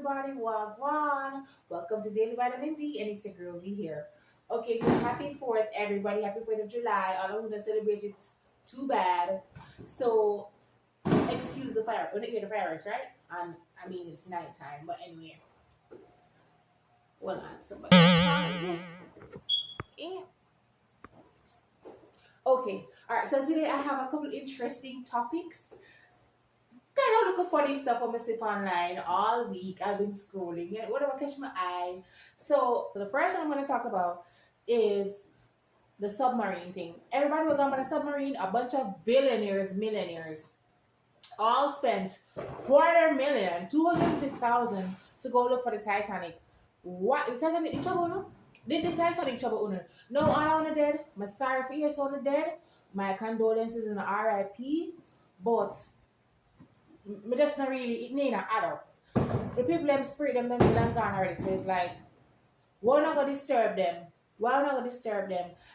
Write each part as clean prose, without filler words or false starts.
everybody. Wagwan. Welcome to Daily Vitamin D, and it's your girl D here. Okay, so happy 4th, everybody. Happy 4th of July. I don't want to celebrate it too bad. So, excuse the fire. We're not hear the fireworks, right? And I mean, it's nighttime, but anyway. Hold on, somebody. Yeah. Okay, all right. So today I have a couple interesting topics. Kind of looking funny stuff on my slip online all week. I've been scrolling and whatever catch my eye. So the first one I'm going to talk about is the submarine thing. Everybody was going by the submarine. A bunch of billionaires, millionaires, all spent $250,000 to go look for the Titanic. What? The Titanic in trouble, no? Did the Titanic trouble, no? No, all on the dead. My sorry for you, on the dead. My condolences in the RIP. But me just not really, it need an add up. The people them spirit them gone already. So it's like, we're not gonna disturb them.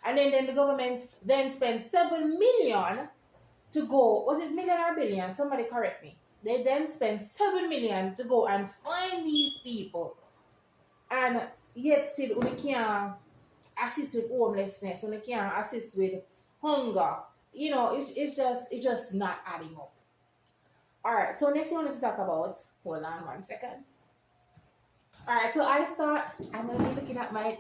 And then the government then spends 7 million to go. Was it million or billion? Somebody correct me. They then spend 7 million to go and find these people. And yet still we can't assist with homelessness, we can't assist with hunger. You know, it's just not adding up. Alright, so next thing I wanted to talk about, hold on one second. Alright, so I thought I'm gonna be looking at my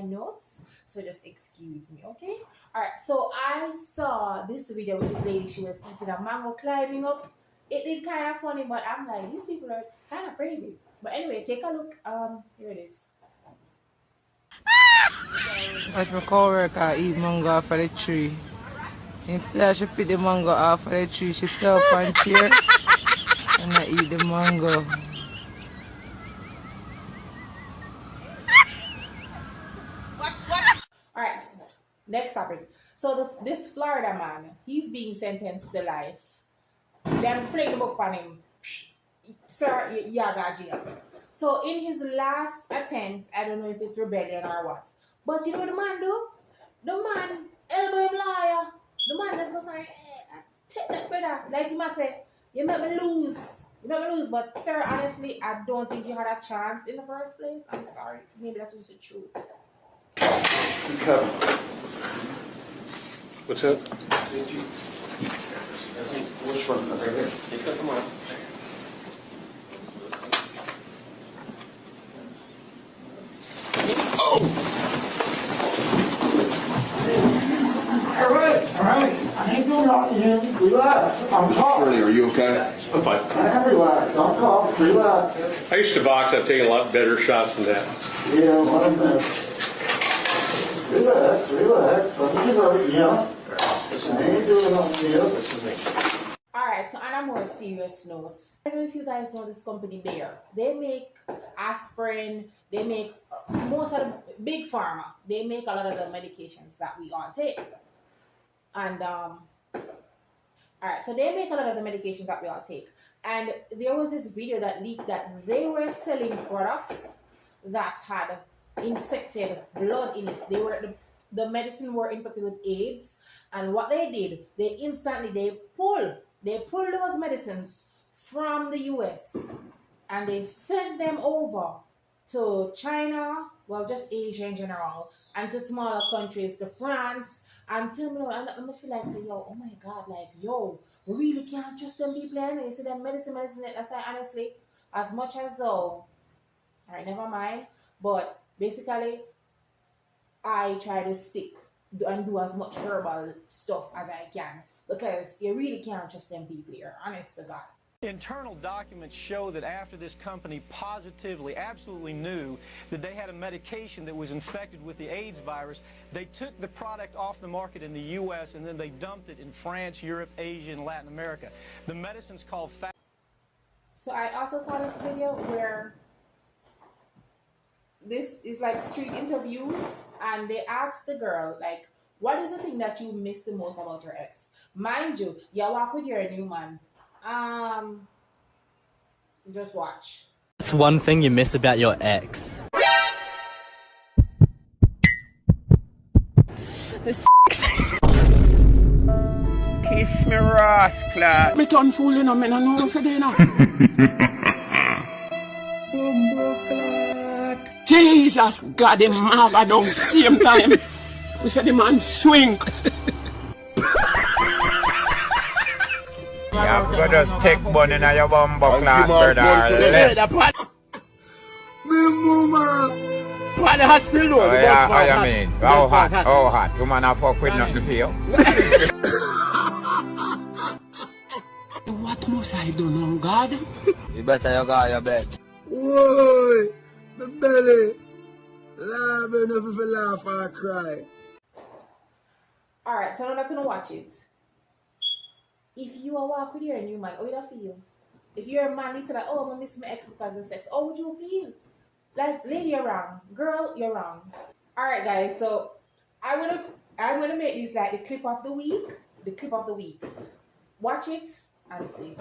notes. So just excuse me, okay? Alright, so I saw this video with this lady. She was eating a mango climbing up. It did kind of funny, but I'm like, these people are kind of crazy. But anyway, take a look. Here it is. Watch my co-worker eat mango off of the tree. Instead she pick the mango off of the tree, she stay up on chair and I eat the mango. Alright, next topic. So this Florida man, he's being sentenced to life. Them fling the book on him. Sir, yaga jail. So in his last attempt, I don't know if it's rebellion or what, but you know what the man do? The man elbow him liar. The man just goes like, hey, take that brother. Like he must say, you make me lose. But sir, honestly, I don't think you had a chance in the first place. I'm sorry. Maybe that's just the truth. What's that? Which one? Right here. He's got them on. All right. I ain't doing nothing. Relax. I'm talking. Shirley, are you okay? I'm fine. I'm relaxed. Don't talk. Relax. I used to box. I've taken a lot better shots than that. Yeah, what is that? Relax. I'm hurt, yeah. I ain't doing nothing here. Alright, so on a more serious note, I don't know if you guys know this company Bayer. They make aspirin, they make most of the big pharma. They make a lot of the medications that we all take. And alright, so they make a lot of the medications that we all take. And there was this video that leaked that they were selling products that had infected blood in it. The medicine were infected with AIDS, and what they did, they pulled those medicines from the US and they sent them over to China, well, just Asia in general, and to smaller countries, to France, and tell me, and I feel like say, yo, oh my God, like, yo, we really can't trust them people, and you see them medicine, that's like, honestly, as much as though, all right, never mind, but basically, I try to stick and do as much herbal stuff as I can, because you really can't trust them people here, honest to God. Internal documents show that after this company positively, absolutely knew that they had a medication that was infected with the AIDS virus, they took the product off the market in the U.S. and then they dumped it in France, Europe, Asia, and Latin America. The medicine's called So I also saw this video where this is like street interviews, and they asked the girl, like, what is the thing that you miss the most about your ex? Mind you, you walk with your new man. Just watch. What's one thing you miss about your ex? Kiss me, rascal. Me turn fool, you know, me no know for dinner. Jesus, God, the mother don't same time. We said the man swing. Yeah, you just take bun in your bumbo clock, brother. Oh yeah, how you mean? How hot? How hot? You man a fuck with nothing for you? What must I do now, God? You better you go your bed. Whoa, the belly. Laugh enough if you laugh or cry. Alright, so now that's gonna watch it. If you are walk with your new man, how would you feel? If you're a man, you say that, oh, I miss my ex because of sex. How would you feel? Like, lady, you're wrong. Girl, you're wrong. Alright, guys, so I'm gonna make this like the clip of the week. The clip of the week. Watch it and see.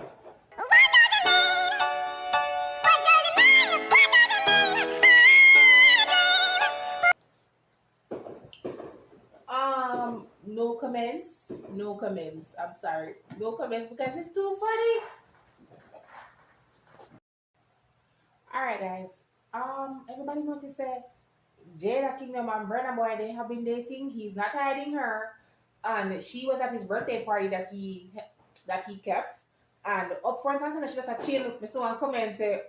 No comments. No comments. I'm sorry. No comments because it's too funny. Alright, guys. Everybody noticed that Jada Kingdom and Burna Boy, they have been dating. He's not hiding her. And she was at his birthday party that he kept. And up front and center, she just a chill. Me someone come and say,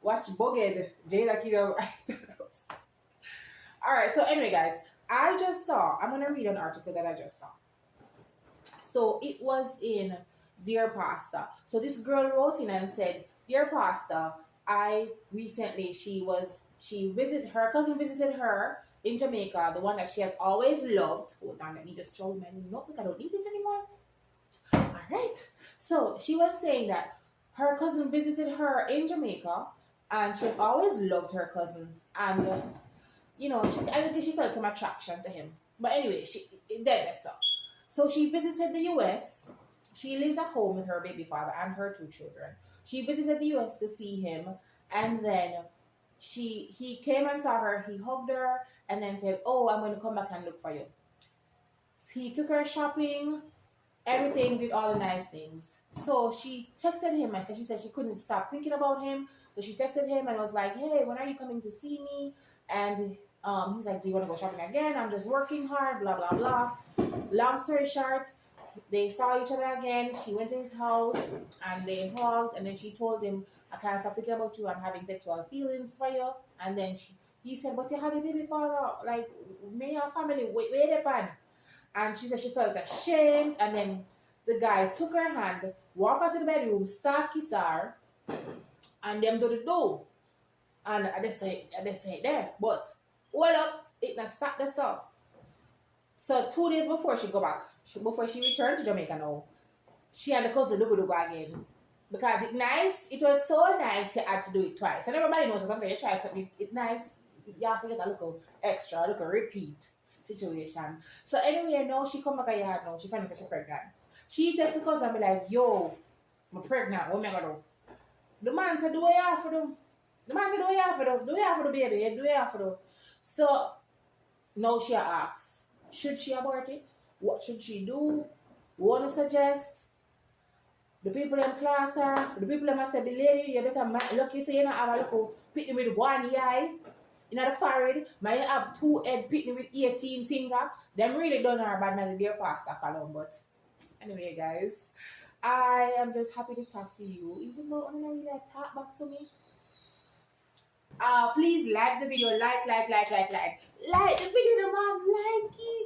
watch Bugged, Jada Kingdom. Alright, so anyway, guys, I'm gonna read an article that I just saw. So it was in Dear Pastor. So this girl wrote in and said, Dear Pastor, her cousin visited her in Jamaica, the one that she has always loved. Hold on, let me just show my notebook. I don't need it anymore. Alright. So she was saying that her cousin visited her in Jamaica and she has always loved her cousin. And I think she felt some attraction to him. But anyway, so she visited the US. She lives at home with her baby father and her 2 children. She visited the US to see him, and then he came and saw her, he hugged her, and then said, oh, I'm going to come back and look for you. He took her shopping, everything, did all the nice things. So she texted him, because she said she couldn't stop thinking about him. So she texted him and was like, hey, when are you coming to see me? And he's like, do you want to go shopping again? I'm just working hard, blah, blah, blah. Long story short, they saw each other again. She went to his house and they hugged, and then she told him, I can't stop thinking about you. I'm having sexual feelings for you. And then he said, but you have a baby father. Like, may your family wait upon. And she said she felt ashamed. And then the guy took her hand, walked out to the bedroom, start kiss her, and them do the do. And I just say there. But hold up, it not stop this up. So 2 days before she go back, before she returned to Jamaica now, she and the cousin do again. Because it was so nice you had to do it twice. And everybody knows that something you try something, it's nice, you have to get a little extra, a little repeat situation. So anyway, now she come back at your heart now, she finds that she's pregnant. She texts the cousin and be like, yo, I'm pregnant, what am I gonna do? The man said, do what you have to do. The man said, do what you have to do. Do what you have to do, baby. Do what you have to do. So now she asks, should she abort it? What should she do? What to suggest? The people in class her, the people in say, lady, you better lucky say you not have a little pitney with 1 eye in the forehead. Might have 2 head pitney with 18 finger. Them really done her bad than the Dear Pastor column. But anyway, guys, I am just happy to talk to you, even though I don't really talk back to me. Please like the video, like the video, man, like it.